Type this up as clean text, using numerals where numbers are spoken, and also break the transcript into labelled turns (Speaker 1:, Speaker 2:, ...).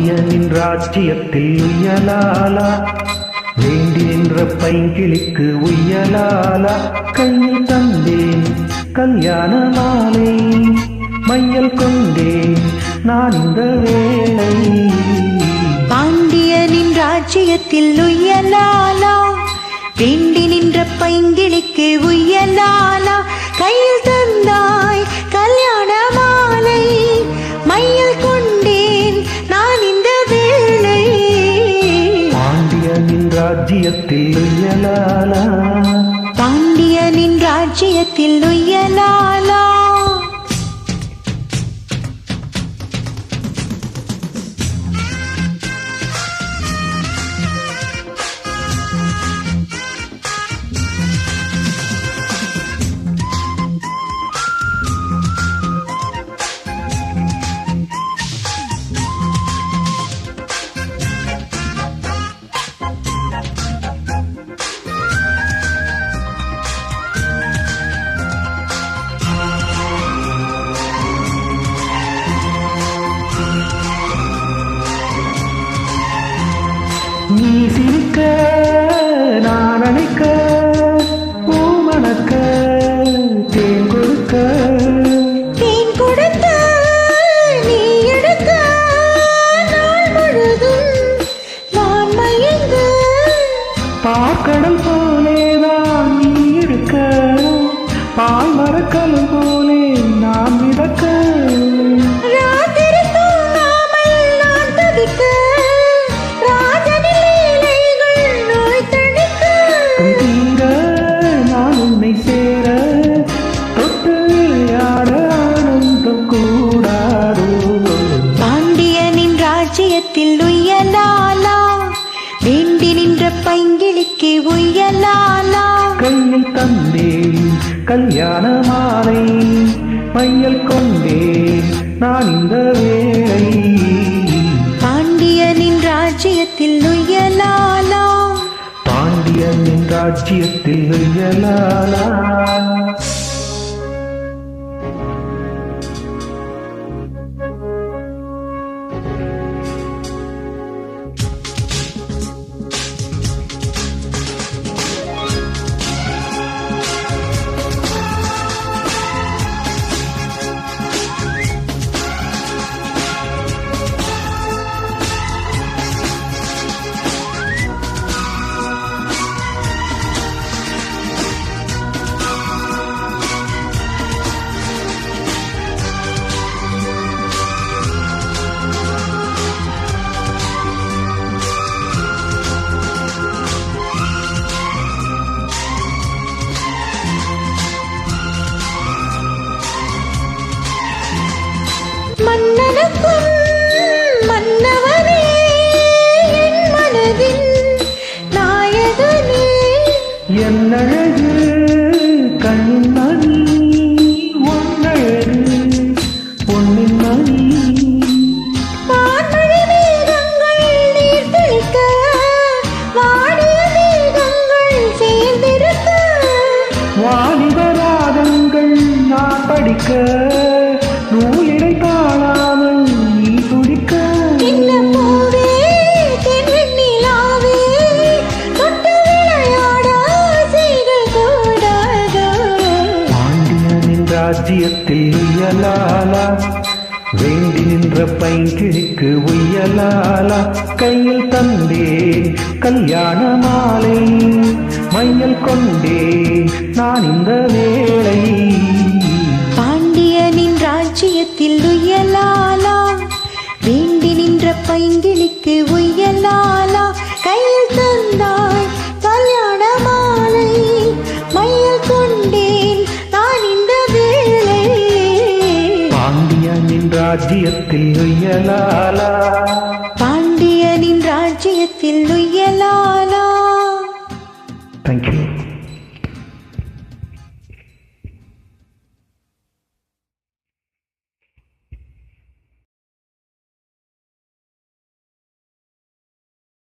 Speaker 1: பாண்டியனின் ராஜ்யத்தில் உய்யலாலா, வேண்டி நின்ற பைங்கிளிக்கு உய்யலாலா. கையில் தந்தேன் கல்யாண மாலை, மையல் கொண்டேன் நான் இந்த வேளை.
Speaker 2: பாண்டியனின் ராஜ்யத்தில் உய்யலாலா, வேண்டி நின்ற பைங்கிளிக்கு உய்யலாலா. கையில் தந்தாய் கல்யாண மாலை, மையல் கொண்டேன் நான் இந்த வேளை.
Speaker 1: பாண்டியனின் ராஜ்யத்தில் உய்யலாலா,
Speaker 2: பாண்டியனின் ராஜ்யத்தில் உய்யலாலா.
Speaker 1: நீ சிரிக்க நான் அணைக்க, பூமணக்க தேன் கொடுக்க,
Speaker 2: தேன் கொடுத்த நீ எடுக்க, நாள் முழுதும் நான் மயங்க.
Speaker 1: பாக்கடல் போலேதான் நீ இருக்க, பால் மரக்கலம் போலே நான் மிதக்க.
Speaker 2: பாண்டியனின் ராஜ்யத்தில் உய்யலாலா, வேண்டி நின்ற பைங்கிளிக்கு உய்யலாலா.
Speaker 1: கையில் தந்தேன் கல்யாண மாலை, மையல் கொண்டேன் நான் இந்த வேளை.
Speaker 2: பாண்டியனின் ராஜ்யத்தில் உய்யலாலா,
Speaker 1: பாண்டியனின் ராஜ்யத்தில் உய்யலாலா.
Speaker 2: மன்னனுக்கும் மன்னவனே, என் மனதின் நாயகனே.
Speaker 1: என்னழகு கண்மணி, ஒன்னழகு பொன்னின் மணி.
Speaker 2: வான்மழை மேகங்கள் நீர் தெளிக்க, வாடிய மேகங்கள் சேர்ந்திருக்க.
Speaker 1: வாலிபராகங்கள் நான் படிக்க, நூலிடை காணாமல் நீ துடிக்க.
Speaker 2: சின்ன பூவே தென்னிலாவே, தொட்டு விளையாட ஆசைகள் கூடாதோ.
Speaker 1: பாண்டியனின் ராஜ்யத்தில் உய்யலாலா, வேண்டி நின்ற பைங்கிளிக்கு உய்யலாலா. கையில் தந்தேன் கல்யாண மாலை, மையல் கொண்டேன் நான் இந்த வேளை.
Speaker 2: பாண்டியனின் ராஜ்யத்தில் உய்யலாலா, வேண்டி நின்ற பைங்கிளிக்கு உய்யலாலா. கையில் தந்தாய் கல்யாண மாலை, மையல் கொண்டேன் நான் இந்த வேளை.
Speaker 1: பாண்டியனின் ராஜ்யத்தில் உய்யலாலா,
Speaker 2: பாண்டியனின் ராஜ்யத்தில் உய்யலாலா.
Speaker 1: தேங்க்யூ.